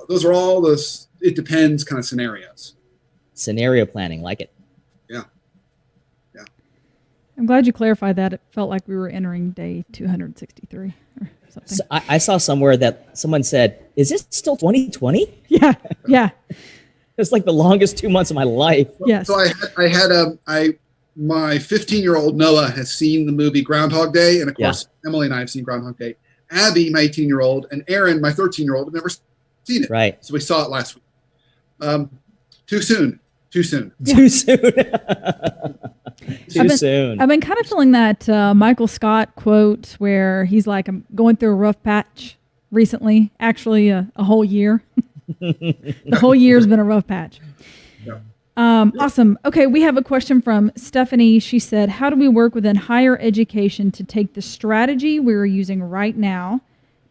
those are all those, it depends kind of scenarios. Scenario planning, like it. Yeah. I'm glad you clarified that. It felt like we were entering day 263 or something. So I saw somewhere that someone said, "Is this still 2020?" Yeah. It's like the longest 2 months of my life. Yes. So my 15-year-old Noah has seen the movie Groundhog Day, and of course Emily and I have seen Groundhog Day. Abby, my 18-year-old, and Aaron, my 13-year-old, have never seen it. Right. So we saw it last week. Too soon. Too soon. I've been kind of feeling that Michael Scott quote where he's like, "I'm going through a rough patch recently." Actually, a whole year. The whole year's been a rough patch. Yeah. Awesome. Okay, we have a question from Stephanie. She said, "How do we work within higher education to take the strategy we're using right now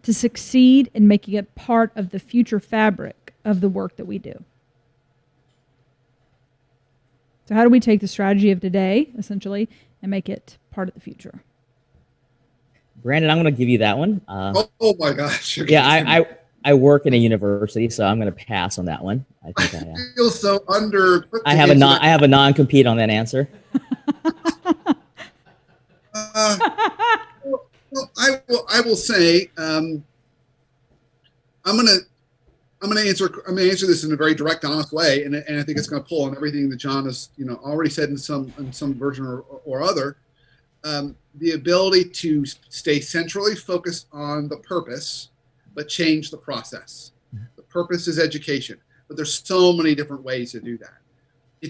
to succeed in making it part of the future fabric of the work that we do?" So how do we take the strategy of today, essentially, and make it part of the future? Brandon, I'm going to give you that one. Oh my gosh. Yeah, I work in a university, so I'm going to pass on that one. I think I feel so under. I have a non-compete on that answer. I will say I'm gonna answer this in a very direct, honest way, and I think it's going to pull on everything that John has already said in some version or other. The ability to stay centrally focused on the purpose, but change the process. The purpose is education, but there's so many different ways to do that.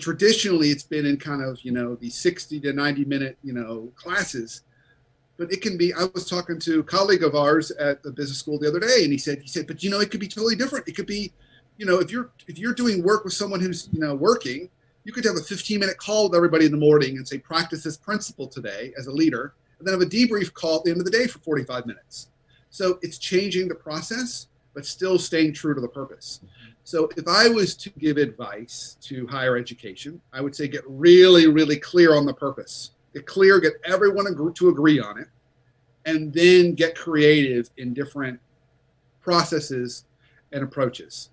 Traditionally, it's been in kind of the 60 to 90 minute classes. But it can be. I was talking to a colleague of ours at the business school the other day, and he said, but it could be totally different. It could be, if you're doing work with someone who's working, you could have a 15-minute call with everybody in the morning and say, practice this principle today as a leader, and then have a debrief call at the end of the day for 45 minutes. So it's changing the process, but still staying true to the purpose. So if I was to give advice to higher education, I would say get really, really clear on the purpose. Get clear, get everyone to agree on it, and then get creative in different processes and approaches.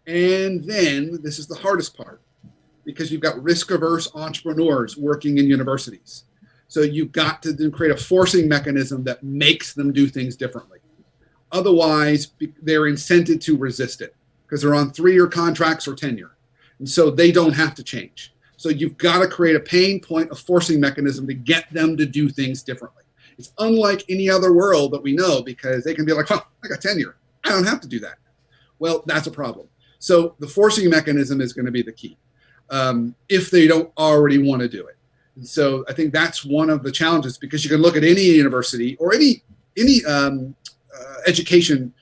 And then this is the hardest part, because you've got risk-averse entrepreneurs working in universities. So you've got to then create a forcing mechanism that makes them do things differently. Otherwise, they're incented to resist it because they're on 3-year contracts or tenure. And so they don't have to change. So you've got to create a pain point, a forcing mechanism to get them to do things differently. It's unlike any other world that we know, because they can be like, "Well, I got tenure. I don't have to do that." Well, that's a problem. So the forcing mechanism is going to be the key if they don't already want to do it. And so I think that's one of the challenges, because you can look at any university or any education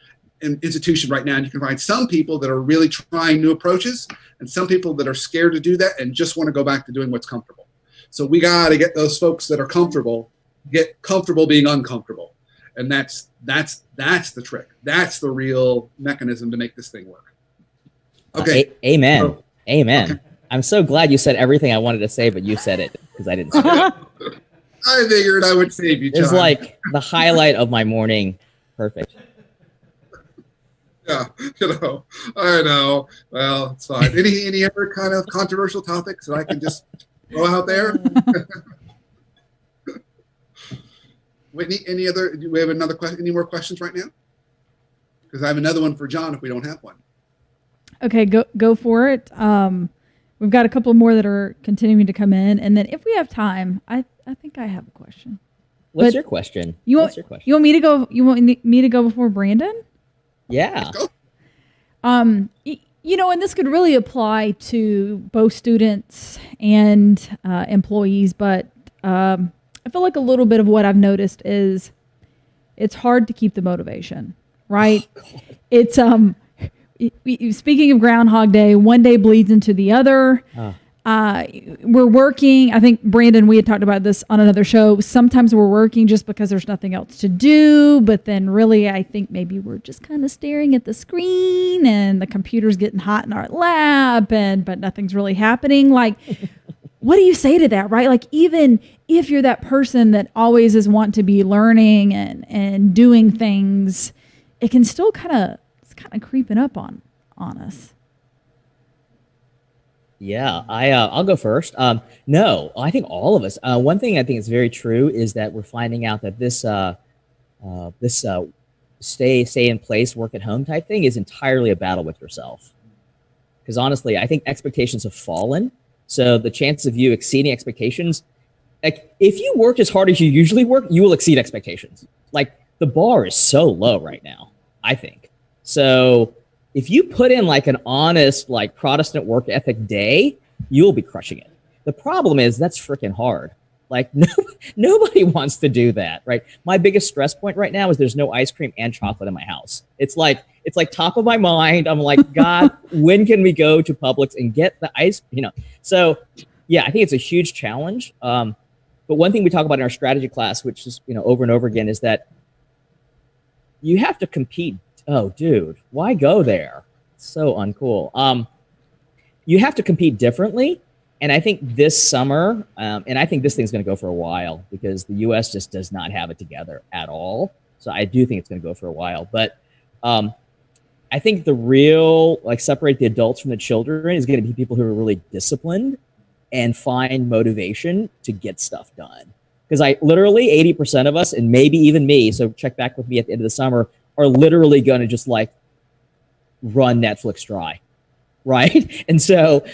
institution right now, and you can find some people that are really trying new approaches and some people that are scared to do that and just want to go back to doing what's comfortable. So we got to get those folks that are comfortable, get comfortable being uncomfortable. And that's the trick. That's the real mechanism to make this thing work. Okay. Amen. So, Amen. Okay. I'm so glad you said everything I wanted to say, but you said it because I didn't say it. I figured I would save you, John. It's like the highlight of my morning. Perfect. Yeah, I know. Well, it's fine. Any other kind of controversial topics that I can just throw out there? Whitney, any other? Do we have another question? Any more questions right now? Because I have another one for John if we don't have one. Okay, go for it. We've got a couple more that are continuing to come in, and then if we have time, I think I have a question. What's your question? You want me to go? You want me to go before Brandon? Yeah. And this could really apply to both students and employees, but I feel like a little bit of what I've noticed is it's hard to keep the motivation, right? It's speaking of Groundhog Day, one day bleeds into the other. We're working. I think, Brandon, we had talked about this on another show. Sometimes we're working just because there's nothing else to do. But then really, I think maybe we're just kind of staring at the screen and the computer's getting hot in our lap, but nothing's really happening. Like, what do you say to that, right? Like, even if you're that person that always is want to be learning and doing things, it can still kind of creeping up on us. Yeah, I'll go first. No, I think all of us. One thing I think is very true is that we're finding out that this stay in place, work at home type thing is entirely a battle with yourself. Because honestly, I think expectations have fallen. So the chances of you exceeding expectations, like if you work as hard as you usually work, you will exceed expectations. Like the bar is so low right now, I think. So if you put in like an honest, like Protestant work ethic day, you'll be crushing it. The problem is that's freaking hard. Like nobody wants to do that, right? My biggest stress point right now is there's no ice cream and chocolate in my house. It's like top of my mind. I'm like, God, when can we go to Publix and get the ice? So yeah, I think it's a huge challenge. But one thing we talk about in our strategy class, which is over and over again, is that you have to compete. Oh, dude, why go there? It's so uncool. You have to compete differently. And I think this summer, and I think this thing's going to go for a while because the U.S. just does not have it together at all. So I do think it's going to go for a while. But I think the real, separate the adults from the children is going to be people who are really disciplined and find motivation to get stuff done. Because literally 80% of us, and maybe even me, so check back with me at the end of the summer, are literally going to just run Netflix dry, right? And so,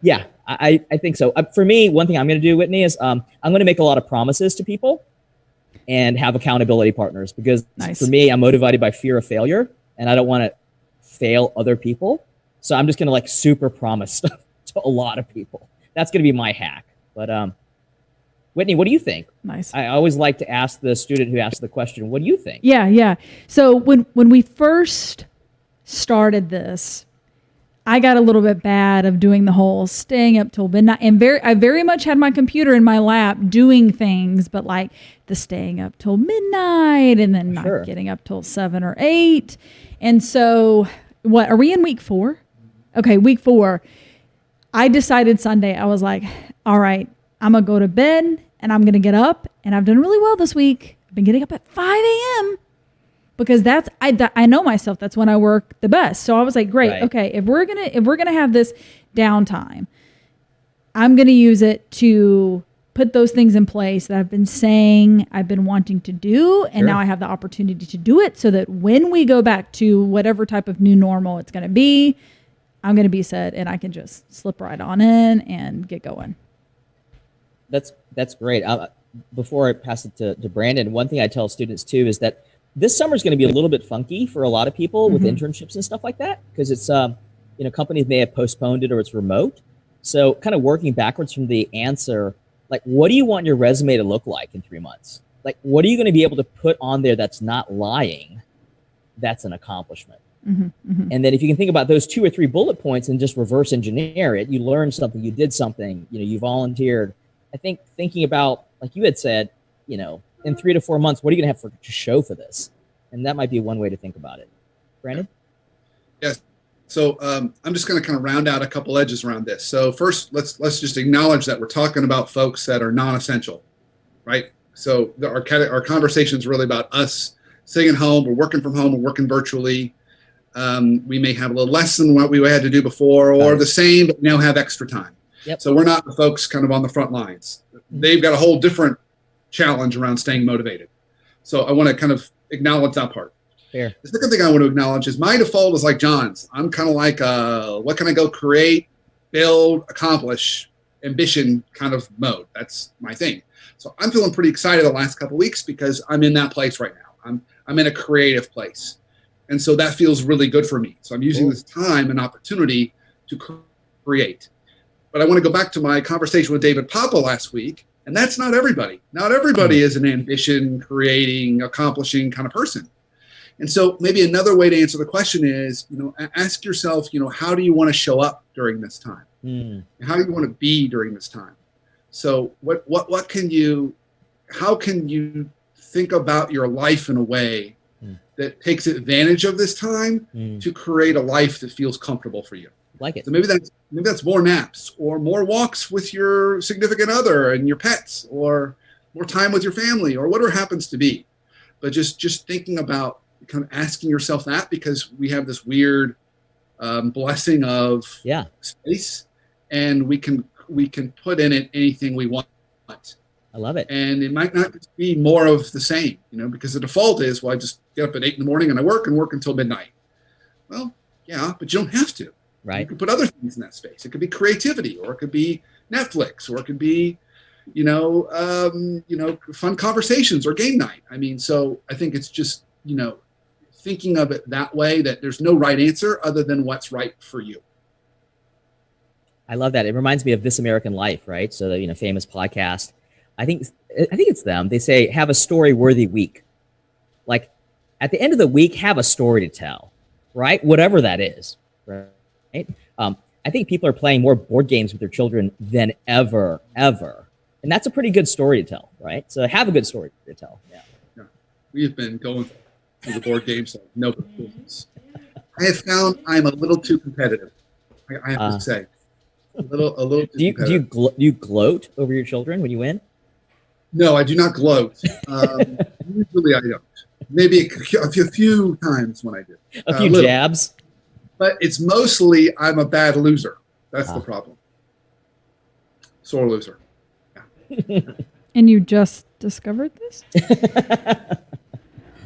yeah, I think so. For me, one thing I'm going to do, Whitney, is I'm going to make a lot of promises to people and have accountability partners because for me, I'm motivated by fear of failure and I don't want to fail other people. So I'm just going to super promise stuff to a lot of people. That's going to be my hack. But Whitney, what do you think? Nice. I always like to ask the student who asked the question, what do you think? Yeah. So when we first started this, I got a little bit bad of doing the whole staying up till midnight. And I very much had my computer in my lap doing things, but the staying up till midnight and then not getting up till 7 or 8. And so what, are we in week 4? Okay, week 4. I decided Sunday, I was like, all right, I'm going to go to bed and I'm going to get up. And I've done really well this week. I've been getting up at 5 a.m. because I know myself. That's when I work the best. So I was like, great. Right. Okay. If we're going to have this downtime, I'm going to use it to put those things in place that I've been saying I've been wanting to do. And now I have the opportunity to do it so that when we go back to whatever type of new normal it's going to be, I'm going to be set and I can just slip right on in and get going. That's great. Before I pass it to Brandon, one thing I tell students too is that this summer is going to be a little bit funky for a lot of people with internships and stuff like that because it's companies may have postponed it or it's remote. So kind of working backwards from the answer, what do you want your resume to look like in 3 months? What are you going to be able to put on there that's not lying? That's an accomplishment. And then if you can think about those 2 or 3 bullet points and just reverse engineer it, you learned something, you did something, you volunteered. I think thinking about, like you had said, in 3 to 4 months, what are you going to have to show for this? And that might be one way to think about it. Brandon? Yes. So I'm just going to kind of round out a couple edges around this. So first, let's just acknowledge that we're talking about folks that are non-essential, right? So our conversation is really about us sitting at home, we're working from home, we're working virtually. We may have a little less than what we had to do before or the same, but now have extra time. Yep. So we're not the folks kind of on the front lines. They've got a whole different challenge around staying motivated. So I want to kind of acknowledge that part. Fair. The second thing I want to acknowledge is my default is like John's. I'm kind of like what can I go create, build, accomplish, ambition kind of mode. That's my thing. So I'm feeling pretty excited the last couple of weeks because I'm in that place right now. I'm in a creative place. And so that feels really good for me. So I'm using Cool. this time and opportunity to create. But I want to go back to my conversation with David Papa last week. And that's not everybody. Not everybody is an ambition, creating, accomplishing kind of person. And so maybe another way to answer the question is, ask yourself, how do you want to show up during this time? How do you want to be during this time? So how can you think about your life in a way that takes advantage of this time to create a life that feels comfortable for you? Like it. So maybe that's more naps or more walks with your significant other and your pets, or more time with your family, or whatever it happens to be. But just thinking about kind of asking yourself that, because we have this weird blessing of space, and we can put in it anything we want. I love it. And it might not be more of the same, because the default is, well, I just get up at 8 in the morning and I work until midnight. Well, yeah, but you don't have to. Right. You could put other things in that space. It could be creativity, or it could be Netflix, or it could be, fun conversations or game night. I mean, so I think it's just, thinking of it that way, that there's no right answer other than what's right for you. I love that. It reminds me of This American Life, right? So the famous podcast. I think it's them. They say, have a story worthy week. Like at the end of the week, have a story to tell, right? Whatever that is, right? I think people are playing more board games with their children than ever. And that's a pretty good story to tell, right? So have a good story to tell. Yeah. We've been going through the board games like no business. I have found I'm a little too competitive. I have to say. A little too competitive. Do you gloat over your children when you win? No, I do not gloat. Usually I don't. Maybe a few times when I do. A few jabs? But it's mostly I'm a bad loser. That's the problem. Sore loser. Yeah. And you just discovered this?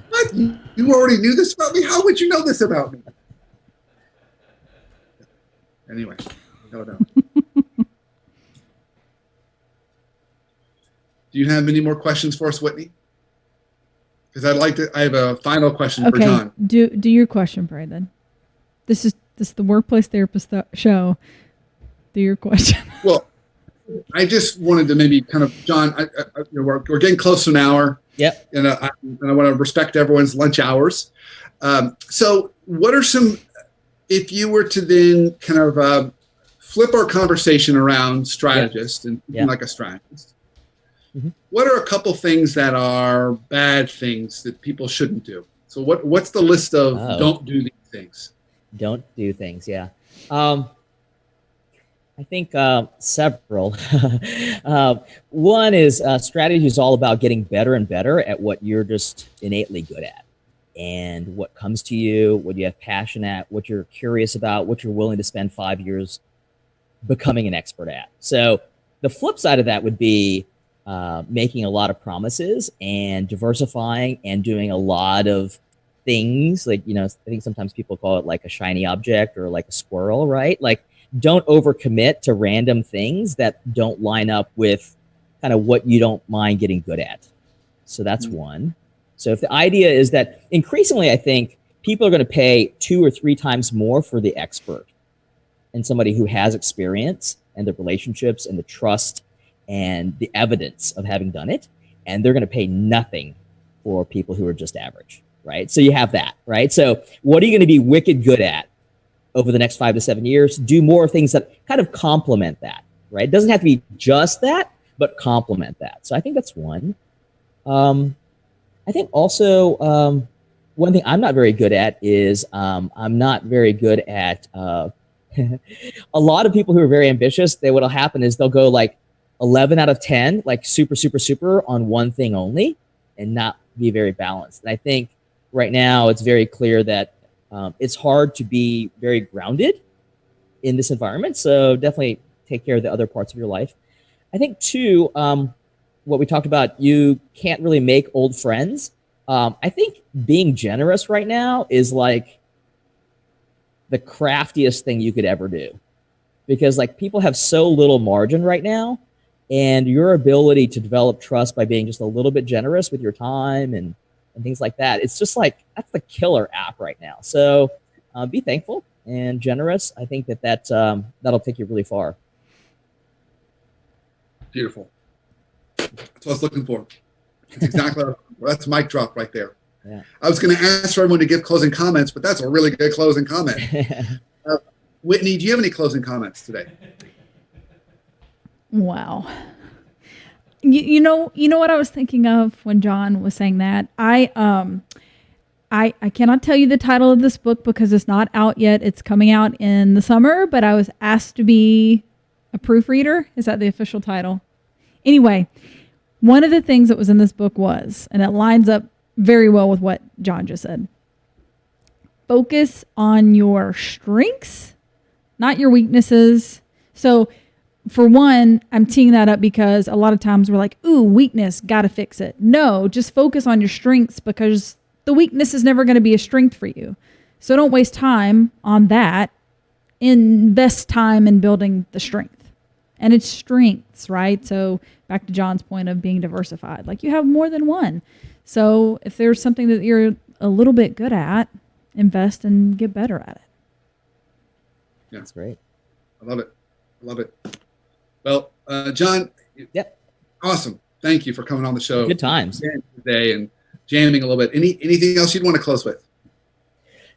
What? You already knew this about me? How would you know this about me? Anyway, no. Do you have any more questions for us, Whitney? Because I have a final question for John. Do your question, Brandon. This is the Workplace Therapist show. Do your question. Well, I just wanted to maybe kind of, John, we're getting close to an hour. Yep. And I want to respect everyone's lunch hours. So what are some, if you were to then kind of flip our conversation around strategist and like a strategist, what are a couple things that are bad things that people shouldn't do? So what's the list of don't do these things? Don't do things, yeah. I think several. One is strategy is all about getting better and better at what you're just innately good at, and what comes to you, what you have passion at, what you're curious about, what you're willing to spend 5 years becoming an expert at. So the flip side of that would be making a lot of promises and diversifying and doing a lot of things. Like, I think sometimes people call it like a shiny object or like a squirrel, right? Like, don't overcommit to random things that don't line up with kind of what you don't mind getting good at. So that's one. So if the idea is that increasingly, I think people are going to pay 2 or 3 times more for the expert and somebody who has experience and the relationships and the trust and the evidence of having done it. And they're going to pay nothing for people who are just average, right? So you have that, right? So what are you going to be wicked good at over the next 5 to 7 years? Do more things that kind of complement that, right? It doesn't have to be just that, but complement that. So I think that's one. I think also one thing I'm not very good at is I'm not very good at a lot of people who are very ambitious. What'll happen is they'll go like 11 out of 10, like super, super, super on one thing only, and not be very balanced. And I think right now it's very clear that it's hard to be very grounded in this environment. So definitely take care of the other parts of your life. I think too, what we talked about, you can't really make old friends. I think being generous right now is like the craftiest thing you could ever do, because like people have so little margin right now, and your ability to develop trust by being just a little bit generous with your time and and things like that. It's just like, that's the killer app right now. So be thankful and generous. I think that'll take you really far. Beautiful. That's what I was looking for. That's exactly that's mic drop right there. Yeah. I was going to ask for everyone to give closing comments, but that's a really good closing comment. Whitney, do you have any closing comments today? Wow. You know what I was thinking of when John was saying that? I cannot tell you the title of this book because it's not out yet. It's coming out in the summer, but I was asked to be a proofreader. Is that the official title? Anyway, one of the things that was in this book was, and it lines up very well with what John just said, focus on your strengths, not your weaknesses. So for one, I'm teeing that up because a lot of times we're like, ooh, weakness, got to fix it. No, just focus on your strengths because the weakness is never going to be a strength for you. So don't waste time on that. Invest time in building the strength. And it's strengths, right? So back to John's point of being diversified. Like you have more than one. So if there's something that you're a little bit good at, invest and get better at it. Yeah. That's great. I love it. I love it. Well, John, Yep. Awesome. Thank you for coming on the show. Good times. Today and jamming a little bit. Anything else you'd want to close with?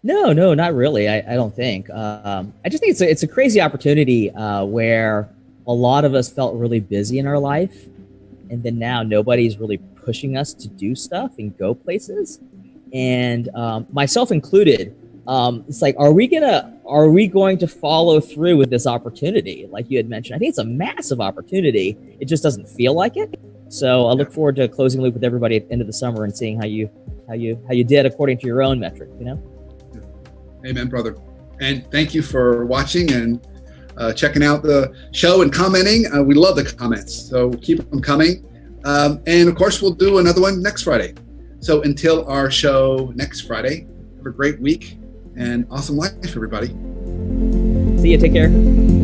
No, not really. I don't think. I just think it's a crazy opportunity where a lot of us felt really busy in our life, and then now nobody's really pushing us to do stuff and go places, and myself included. It's like, are we going to follow through with this opportunity? Like you had mentioned, I think it's a massive opportunity. It just doesn't feel like it. So I look forward to closing the loop with everybody at the end of the summer and seeing how you did according to your own metric. Amen, brother. And thank you for watching and checking out the show and commenting. We love the comments, so keep them coming. And of course, we'll do another one next Friday. So until our show next Friday, have a great week and awesome life, everybody. See you. Take care.